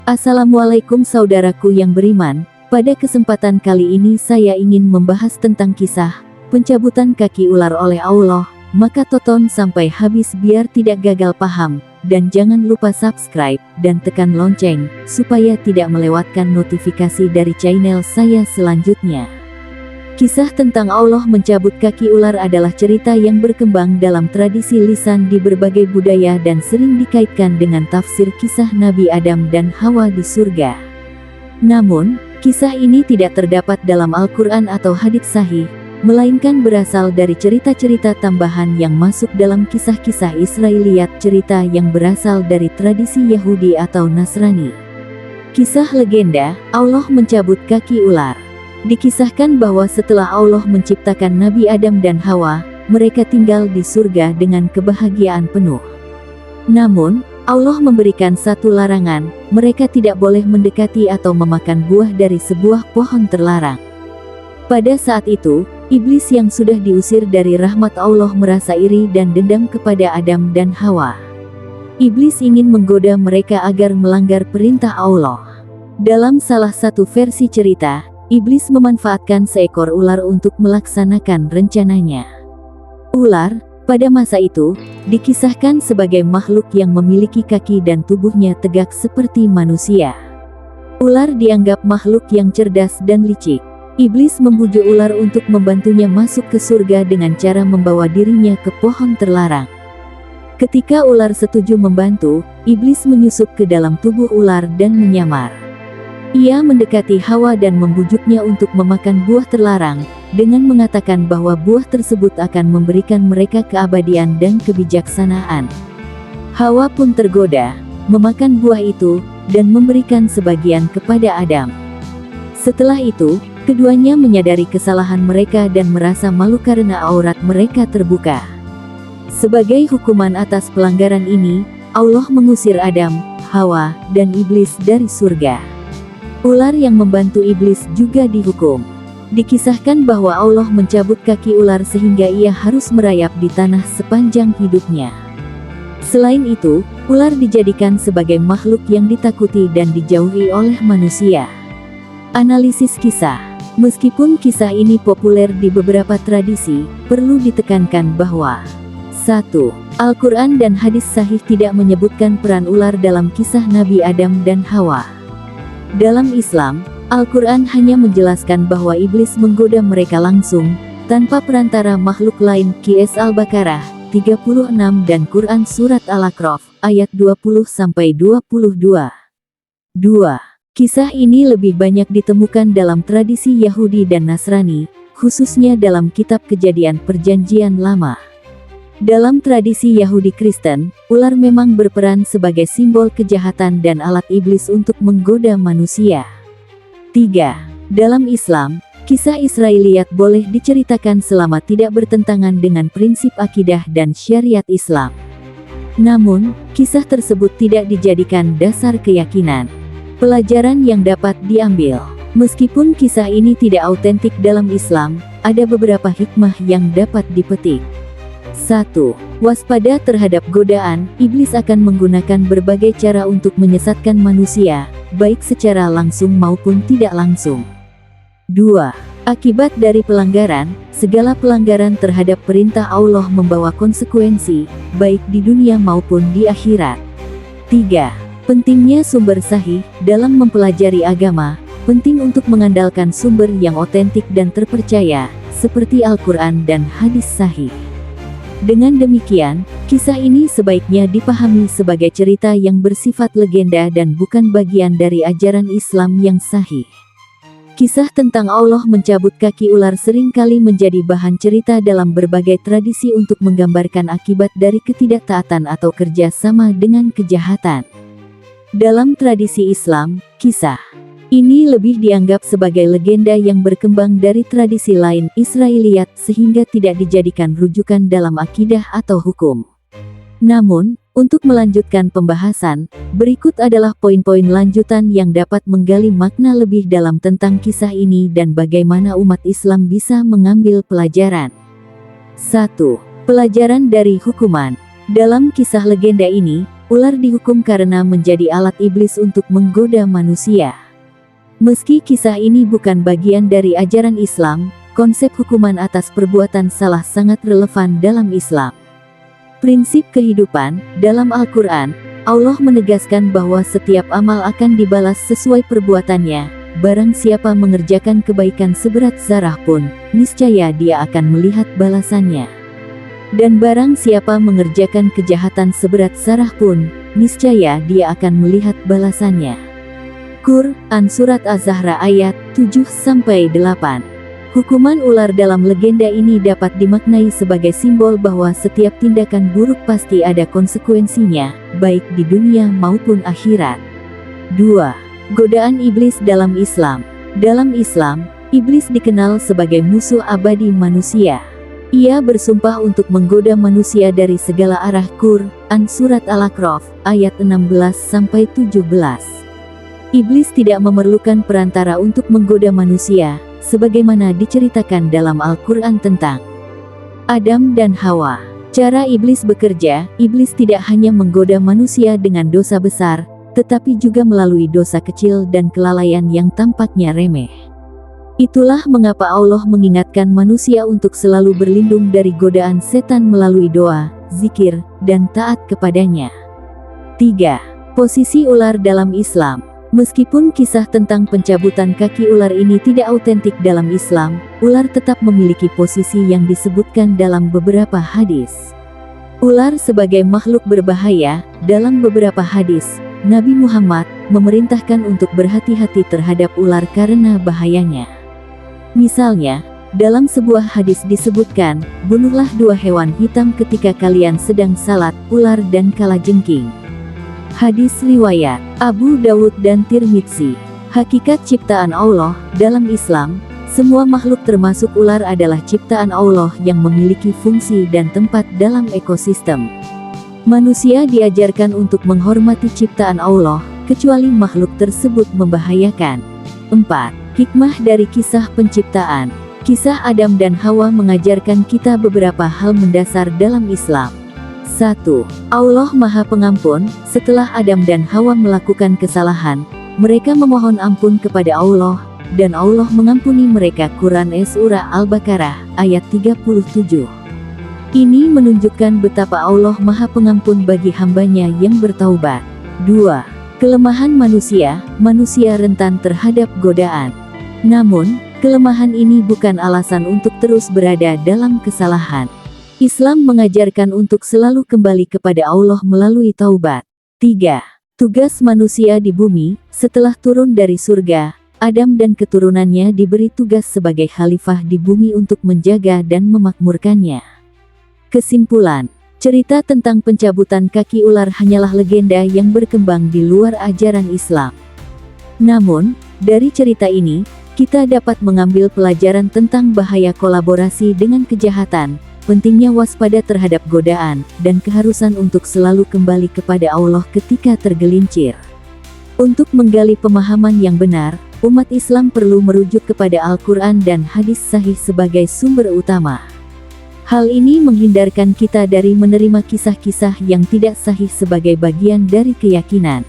Assalamualaikum saudaraku yang beriman. Pada kesempatan kali ini saya ingin membahas tentang kisah pencabutan kaki ular oleh Allah. Maka tonton sampai habis biar tidak gagal paham. Dan jangan lupa subscribe dan tekan lonceng supaya tidak melewatkan notifikasi dari channel saya selanjutnya. Kisah tentang Allah mencabut kaki ular adalah cerita yang berkembang dalam tradisi lisan di berbagai budaya dan sering dikaitkan dengan tafsir kisah Nabi Adam dan Hawa di surga. Namun, kisah ini tidak terdapat dalam Al-Quran atau hadits sahih, melainkan berasal dari cerita-cerita tambahan yang masuk dalam kisah-kisah Israiliyat, cerita yang berasal dari tradisi Yahudi atau Nasrani. Kisah legenda, Allah mencabut kaki ular. Dikisahkan bahwa setelah Allah menciptakan Nabi Adam dan Hawa, mereka tinggal di surga dengan kebahagiaan penuh. Namun, Allah memberikan satu larangan, mereka tidak boleh mendekati atau memakan buah dari sebuah pohon terlarang. Pada saat itu, iblis yang sudah diusir dari rahmat Allah merasa iri dan dendam kepada Adam dan Hawa. Iblis ingin menggoda mereka agar melanggar perintah Allah. Dalam salah satu versi cerita, iblis memanfaatkan seekor ular untuk melaksanakan rencananya. Ular, pada masa itu, dikisahkan sebagai makhluk yang memiliki kaki dan tubuhnya tegak seperti manusia. Ular dianggap makhluk yang cerdas dan licik. Iblis membujuk ular untuk membantunya masuk ke surga dengan cara membawa dirinya ke pohon terlarang. Ketika ular setuju membantu, iblis menyusup ke dalam tubuh ular dan menyamar. Ia mendekati Hawa dan membujuknya untuk memakan buah terlarang, dengan mengatakan bahwa buah tersebut akan memberikan mereka keabadian dan kebijaksanaan. Hawa pun tergoda, memakan buah itu, dan memberikan sebagian kepada Adam. Setelah itu, keduanya menyadari kesalahan mereka dan merasa malu karena aurat mereka terbuka. Sebagai hukuman atas pelanggaran ini, Allah mengusir Adam, Hawa, dan iblis dari surga. Ular yang membantu iblis juga dihukum. Dikisahkan bahwa Allah mencabut kaki ular sehingga ia harus merayap di tanah sepanjang hidupnya. Selain itu, ular dijadikan sebagai makhluk yang ditakuti dan dijauhi oleh manusia. Analisis kisah. Meskipun kisah ini populer di beberapa tradisi, perlu ditekankan bahwa 1. Al-Quran dan hadis sahih tidak menyebutkan peran ular dalam kisah Nabi Adam dan Hawa. Dalam Islam, Al-Quran hanya menjelaskan bahwa iblis menggoda mereka langsung, tanpa perantara makhluk lain. Qs Al-Baqarah 36 dan Quran Surat Al-A'raf ayat 20-22. 2. Kisah ini lebih banyak ditemukan dalam tradisi Yahudi dan Nasrani, khususnya dalam kitab Kejadian Perjanjian Lama. Dalam tradisi Yahudi Kristen, ular memang berperan sebagai simbol kejahatan dan alat iblis untuk menggoda manusia. 3. Dalam Islam, kisah Israiliyat boleh diceritakan selama tidak bertentangan dengan prinsip akidah dan syariat Islam. Namun, kisah tersebut tidak dijadikan dasar keyakinan. Pelajaran yang dapat diambil. Meskipun kisah ini tidak autentik dalam Islam, ada beberapa hikmah yang dapat dipetik. 1. Waspada terhadap godaan, iblis akan menggunakan berbagai cara untuk menyesatkan manusia, baik secara langsung maupun tidak langsung. 2. Akibat dari pelanggaran, segala pelanggaran terhadap perintah Allah membawa konsekuensi, baik di dunia maupun di akhirat. 3. Pentingnya sumber sahih, dalam mempelajari agama, penting untuk mengandalkan sumber yang otentik dan terpercaya, seperti Al-Quran dan hadis sahih. Dengan demikian, kisah ini sebaiknya dipahami sebagai cerita yang bersifat legenda dan bukan bagian dari ajaran Islam yang sahih. Kisah tentang Allah mencabut kaki ular seringkali menjadi bahan cerita dalam berbagai tradisi untuk menggambarkan akibat dari ketidaktaatan atau kerja sama dengan kejahatan. Dalam tradisi Islam, kisah ini lebih dianggap sebagai legenda yang berkembang dari tradisi lain Israiliyat sehingga tidak dijadikan rujukan dalam akidah atau hukum. Namun, untuk melanjutkan pembahasan, berikut adalah poin-poin lanjutan yang dapat menggali makna lebih dalam tentang kisah ini dan bagaimana umat Islam bisa mengambil pelajaran. 1. Pelajaran dari hukuman. Dalam kisah legenda ini, ular dihukum karena menjadi alat iblis untuk menggoda manusia. Meski kisah ini bukan bagian dari ajaran Islam, konsep hukuman atas perbuatan salah sangat relevan dalam Islam. Prinsip kehidupan, dalam Al-Quran, Allah menegaskan bahwa setiap amal akan dibalas sesuai perbuatannya. Barang siapa mengerjakan kebaikan seberat zarah pun, niscaya dia akan melihat balasannya. Dan barang siapa mengerjakan kejahatan seberat zarah pun, niscaya dia akan melihat balasannya. Quran Surat Az-Zahra ayat 7-8. Hukuman ular dalam legenda ini dapat dimaknai sebagai simbol bahwa setiap tindakan buruk pasti ada konsekuensinya, baik di dunia maupun akhirat. 2. Godaan iblis dalam Islam. Dalam Islam, iblis dikenal sebagai musuh abadi manusia. Ia bersumpah untuk menggoda manusia dari segala arah. Quran Surat Al-A'raf ayat 16-17. Iblis tidak memerlukan perantara untuk menggoda manusia, sebagaimana diceritakan dalam Al-Quran tentang Adam dan Hawa. Cara iblis bekerja, iblis tidak hanya menggoda manusia dengan dosa besar, tetapi juga melalui dosa kecil dan kelalaian yang tampaknya remeh. Itulah mengapa Allah mengingatkan manusia untuk selalu berlindung dari godaan setan melalui doa, zikir, dan taat kepadanya. 3. Posisi ular dalam Islam. Meskipun kisah tentang pencabutan kaki ular ini tidak autentik dalam Islam, ular tetap memiliki posisi yang disebutkan dalam beberapa hadis. Ular sebagai makhluk berbahaya, dalam beberapa hadis, Nabi Muhammad memerintahkan untuk berhati-hati terhadap ular karena bahayanya. Misalnya, dalam sebuah hadis disebutkan, bunuhlah 2 hewan hitam ketika kalian sedang salat, ular dan kalajengking. Hadis riwayat Abu Dawud dan Tirmidzi. Hakikat ciptaan Allah, dalam Islam, semua makhluk termasuk ular adalah ciptaan Allah yang memiliki fungsi dan tempat dalam ekosistem. Manusia diajarkan untuk menghormati ciptaan Allah, kecuali makhluk tersebut membahayakan. 4. Hikmah dari kisah penciptaan. Kisah Adam dan Hawa mengajarkan kita beberapa hal mendasar dalam Islam. 1. Allah Maha Pengampun. Setelah Adam dan Hawa melakukan kesalahan, mereka memohon ampun kepada Allah, dan Allah mengampuni mereka. Quran Surah Al-Baqarah, ayat 37. Ini menunjukkan betapa Allah Maha Pengampun bagi hambanya yang bertaubat. 2. Kelemahan manusia. Manusia rentan terhadap godaan. Namun, kelemahan ini bukan alasan untuk terus berada dalam kesalahan. Islam mengajarkan untuk selalu kembali kepada Allah melalui taubat. 3. Tugas manusia di bumi. Setelah turun dari surga, Adam dan keturunannya diberi tugas sebagai khalifah di bumi untuk menjaga dan memakmurkannya. Kesimpulan, cerita tentang pencabutan kaki ular hanyalah legenda yang berkembang di luar ajaran Islam. Namun, dari cerita ini, kita dapat mengambil pelajaran tentang bahaya kolaborasi dengan kejahatan, pentingnya waspada terhadap godaan, dan keharusan untuk selalu kembali kepada Allah ketika tergelincir. Untuk menggali pemahaman yang benar, umat Islam perlu merujuk kepada Al-Quran dan hadis sahih sebagai sumber utama. Hal ini menghindarkan kita dari menerima kisah-kisah yang tidak sahih sebagai bagian dari keyakinan.